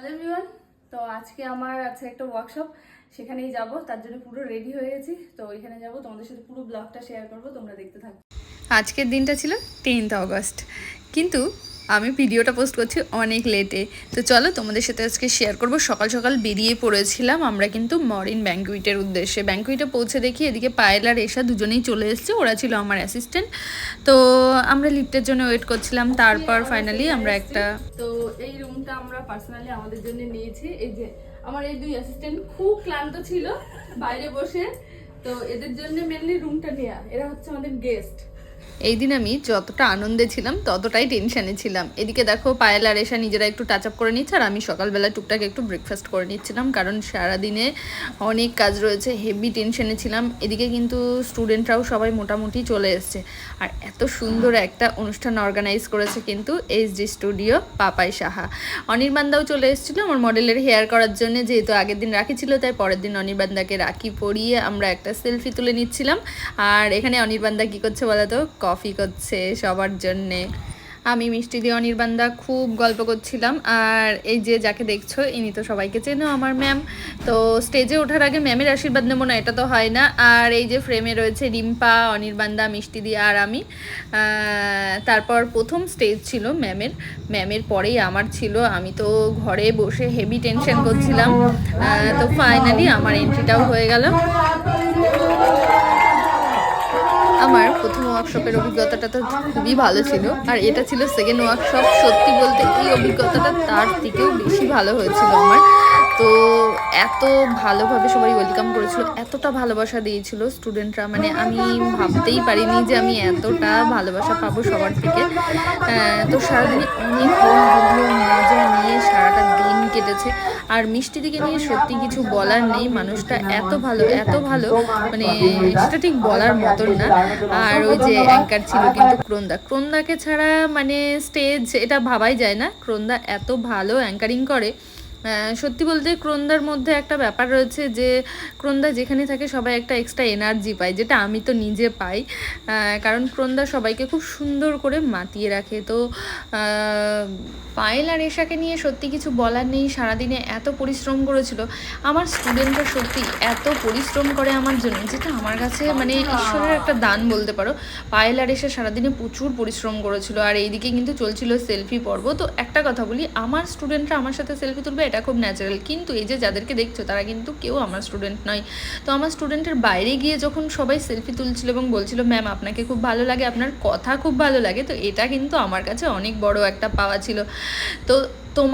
Hello everyone. তো আজকে আমার আছে একটা ওয়ার্কশপ, সেখানেই যাব। তার জন্য পুরো রেডি হয়ে গেছি। তো ওইখানে যাব, তোমাদের সাথে পুরো ব্লগটা শেয়ার করব, তোমরা দেখতে থাকো। আজকের দিনটা ছিল 10th অগস্ট, কিন্তু আমি ভিডিওটা পোস্ট করছি অনেক লেটে। তো চলো তোমাদের সাথে আজকে শেয়ার করব। সকাল সকাল বেরিয়ে পড়েছিলাম আমরা কিন্তু মরিন ব্যাঙ্কুইটের উদ্দেশ্যে। ব্যাঙ্কুইটে পৌঁছে দেখি এদিকে পায়েল আর এসা দুজনেই চলে এসছে, ওরা ছিল আমার অ্যাসিস্ট্যান্ট। তো আমরা লিফটের জন্য ওয়েট করছিলাম, তারপর ফাইনালি আমরা একটা তো এই রুমটা আমরা পার্সোনালি আমাদের জন্য নিয়েছি। এই যে আমার এই দুই অ্যাসিস্ট্যান্ট খুব ক্লান্ত ছিল বাইরে বসে, তো এদের জন্য মেনলি রুমটা নেওয়া। এরা হচ্ছে আমাদের গেস্ট। এই দিন আমি যতটা আনন্দে ছিলাম ততটাই টেনশানে ছিলাম। এদিকে দেখো পায়েল আর এসা নিজেরা একটু টাচ আপ করে নিচ্ছে, আর আমি সকালবেলা টুকটাক একটু ব্রেকফাস্ট করে নিচ্ছিলাম, কারণ সারাদিনে অনেক কাজ রয়েছে, হেভি টেনশানে ছিলাম। এদিকে কিন্তু স্টুডেন্টরাও সবাই মোটামুটি চলে এসছে, আর এত সুন্দর একটা অনুষ্ঠান অর্গানাইজ করেছে কিন্তু এইচডি স্টুডিও পাপাই সাহা। অনির্বাণদাও চলে এসেছিলো আমার মডেলের হেয়ার করার জন্য, যেহেতু আগের দিন রাখি ছিল তাই পরের দিন অনির্বাণদাকে রাখি পরিয়ে আমরা একটা সেলফি তুলে নিচ্ছিলাম। আর এখানে অনির্বাণদা কী করছে বলো তো? কফি করছে সবার জন্যে। আমি মিষ্টি দিয়ে অনির্বাণদা খুব গল্প করছিলাম। আর এই যে যাকে দেখছো ইনি তো সবাইকে চেনো, আমার ম্যাম। তো স্টেজে ওঠার আগে ম্যামের আশীর্বাদ নেবো না, এটা তো হয় না। আর এই যে ফ্রেমে রয়েছে রিম্পা, অনির্বাণদা, মিষ্টি দিয়ে আর আমি। তারপর প্রথম স্টেজ ছিল ম্যামের পরেই আমার ছিল। আমি তো ঘরে বসে হেভি টেনশন করছিলাম। তো ফাইনালি আমার এন্ট্রিটাও হয়ে গেল। আমার প্রথম ওয়ার্কশপের অভিজ্ঞতাটা তো খুবই ভালো ছিল, আর এটা ছিল সেকেন্ড ওয়ার্কশপ। সত্যি বলতে এই অভিজ্ঞতাটা তার থেকেও বেশি ভালো হয়েছিল আমার। তো এত ভালোভাবে সবাই ওয়েলকাম করেছিল, এতটা ভালোবাসা দিয়েছিল স্টুডেন্টরা, মানে আমি ভাবতেই পারিনি যে আমি এতটা ভালোবাসা পাবো সবার থেকে। তো সারাদিনে অনেক মজা নিয়ে সারাটা দিন কেটেছে। আর মিষ্টি দিকে নিয়ে সত্যি কিছু বলার নেই, মানুষটা এত ভালো, মানে সেটা ঠিক বলার মতন না। আর ওই যে অ্যাঙ্কার ছিল কিন্তু ক্রন্দাকে ছাড়া মানে স্টেজ এটা ভাবাই যায় না। ক্রন্দা এত ভালো অ্যাঙ্কারিং করে। সত্যি বলতে ক্রন্দার মধ্যে একটা ব্যাপার রয়েছে যে ক্রন্দা যেখানে থাকে সবাই একটা এক্সট্রা এনার্জি পায়, যেটা আমি তো নিজে পাই। কারণ ক্রন্দা সবাইকে খুব সুন্দর করে মাতিয়ে রাখে। তো পায়েল আর এশাকে নিয়ে সত্যি কিছু বলার নেই, সারাদিনে এত পরিশ্রম করেছিল। আমার স্টুডেন্টরা সত্যি এত পরিশ্রম করে আমার জন্য, যেটা আমার কাছে মানে ঈশ্বরের একটা দান বলতে পারো। পায়েল আর এশা সারাদিনে প্রচুর পরিশ্রম করেছিল। আর এইদিকে কিন্তু চলছিল সেলফি পর্ব। তো একটা কথা বলি, আমার স্টুডেন্টরা আমার সাথে সেলফি তুলবে এটা খুব ন্যাচারাল, কিন্তু এই যে যাদেরকে দেখছো তারা কিন্তু কেউ আমার স্টুডেন্ট নয়। তো আমার স্টুডেন্টের বাইরে গিয়ে যখন সবাই সেলফি তুলছিল এবং বলছিল ম্যাম আপনাকে খুব ভালো লাগে, আপনার কথা খুব ভালো লাগে, তো এটা কিন্তু আমার কাছে অনেক বড় একটা পাওয়া ছিল। তো তোমার